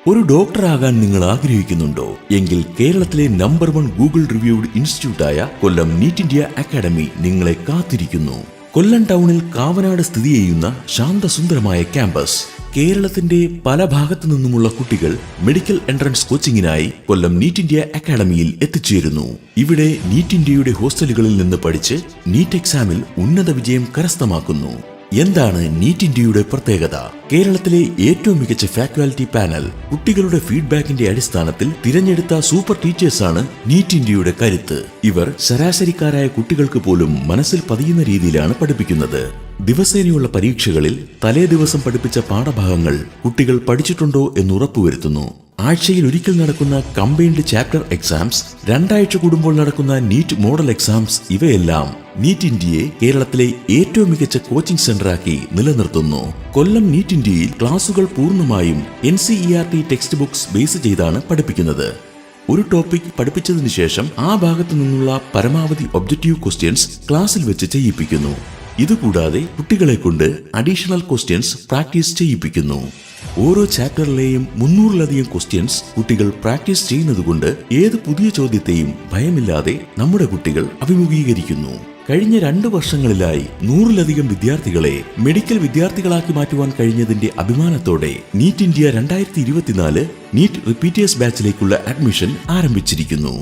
ഒരു ഡോക്ടറാകാൻ നിങ്ങൾ ആഗ്രഹിക്കുന്നുണ്ടോ എങ്കിൽ കേരളത്തിലെ നമ്പർ 1 ഗൂഗിൾ റിവ്യൂഡ് ഇൻസ്റ്റിറ്റ്യൂട്ടായ കൊല്ലം നീറ്റ് ഇന്ത്യ അക്കാഡമി നിങ്ങളെ കാത്തിരിക്കുന്നു. കൊല്ലം ടൗണിൽ കാവനാട് സ്ഥിതി ചെയ്യുന്ന ശാന്തസുന്ദരമായ ക്യാമ്പസ്. കേരളത്തിന്റെ പല ഭാഗത്തു നിന്നുമുള്ള കുട്ടികൾ മെഡിക്കൽ എൻട്രൻസ് കോച്ചിങ്ങിനായി കൊല്ലം നീറ്റ് ഇന്ത്യ അക്കാഡമിയിൽ എത്തിച്ചേരുന്നു. ഇവിടെ നീറ്റ് ഇന്ത്യയുടെ ഹോസ്റ്റലുകളിൽ നിന്ന് പഠിച്ച് നീറ്റ് എക്സാമിൽ ഉന്നത വിജയം കരസ്ഥമാക്കുന്നു. എന്താണ് നീറ്റ് ഇന്ത്യയുടെ പ്രത്യേകത? കേരളത്തിലെ ഏറ്റവും മികച്ച ഫാക്കൽറ്റി പാനൽ, കുട്ടികളുടെ ഫീഡ്ബാക്കിന്റെ അടിസ്ഥാനത്തിൽ തിരഞ്ഞെടുത്ത സൂപ്പർ ടീച്ചേഴ്സാണ് നീറ്റ് ഇന്ത്യയുടെ കരുത്ത്. ഇവർ ശരാശരിക്കാരായ കുട്ടികൾക്ക് പോലും മനസ്സിൽ പതിയുന്ന രീതിയിലാണ് പഠിപ്പിക്കുന്നത്. ദിവസേനയുള്ള പരീക്ഷകളിൽ തലേ ദിവസം പഠിപ്പിച്ച പാഠഭാഗങ്ങൾ കുട്ടികൾ പഠിച്ചിട്ടുണ്ടോ എന്ന് ഉറപ്പുവരുത്തുന്നു. ആഴ്ചയിൽ ഒരിക്കൽ നടക്കുന്ന കമ്പൈൻഡ് ചാപ്റ്റർ എക്സാംസ്, 2 ആഴ്ച കൂടുമ്പോൾ നടക്കുന്ന നീറ്റ് മോഡൽ എക്സാംസ്, ഇവയെല്ലാം നീറ്റ് ഇന്ത്യയെ കേരളത്തിലെ ഏറ്റവും മികച്ച കോച്ചിംഗ് സെന്ററാക്കി നിലനിർത്തുന്നു. കൊല്ലം നീറ്റ് ഇന്ത്യയിൽ ക്ലാസുകൾ പൂർണ്ണമായും NCERT ടെക്സ്റ്റ് ബുക്സ് ബേസ് ചെയ്താണ് പഠിപ്പിക്കുന്നത്. ഒരു ടോപ്പിക് പഠിപ്പിച്ചതിനു ശേഷം ആ ഭാഗത്തു നിന്നുള്ള പരമാവധി ഒബ്ജക്റ്റീവ് ക്വസ്റ്റ്യൻസ് ക്ലാസ്സിൽ വെച്ച് ചെയ്യിപ്പിക്കുന്നു. ഇതുകൂടാതെ കുട്ടികളെ കൊണ്ട് അഡീഷണൽ ക്വസ്റ്റ്യൻസ് പ്രാക്ടീസ് ചെയ്യിപ്പിക്കുന്നു. ഓരോ ചാപ്റ്ററിലെയും 300-ലധികം ക്വസ്റ്റ്യൻസ് കുട്ടികൾ പ്രാക്ടീസ് ചെയ്യുന്നതുകൊണ്ട് ഏത് പുതിയ ചോദ്യത്തെയും ഭയമില്ലാതെ നമ്മുടെ കുട്ടികൾ അഭിമുഖീകരിക്കുന്നു. കഴിഞ്ഞ 2 വർഷങ്ങളിലായി 100-ലധികം വിദ്യാർത്ഥികളെ മെഡിക്കൽ വിദ്യാർത്ഥികളാക്കി മാറ്റുവാൻ കഴിഞ്ഞതിന്റെ അഭിമാനത്തോടെ നീറ്റ് ഇന്ത്യ 2024 നീറ്റ് റിപ്പീറ്റേഴ്സ് ബാച്ചിലേക്കുള്ള അഡ്മിഷൻ ആരംഭിച്ചിരിക്കുന്നു.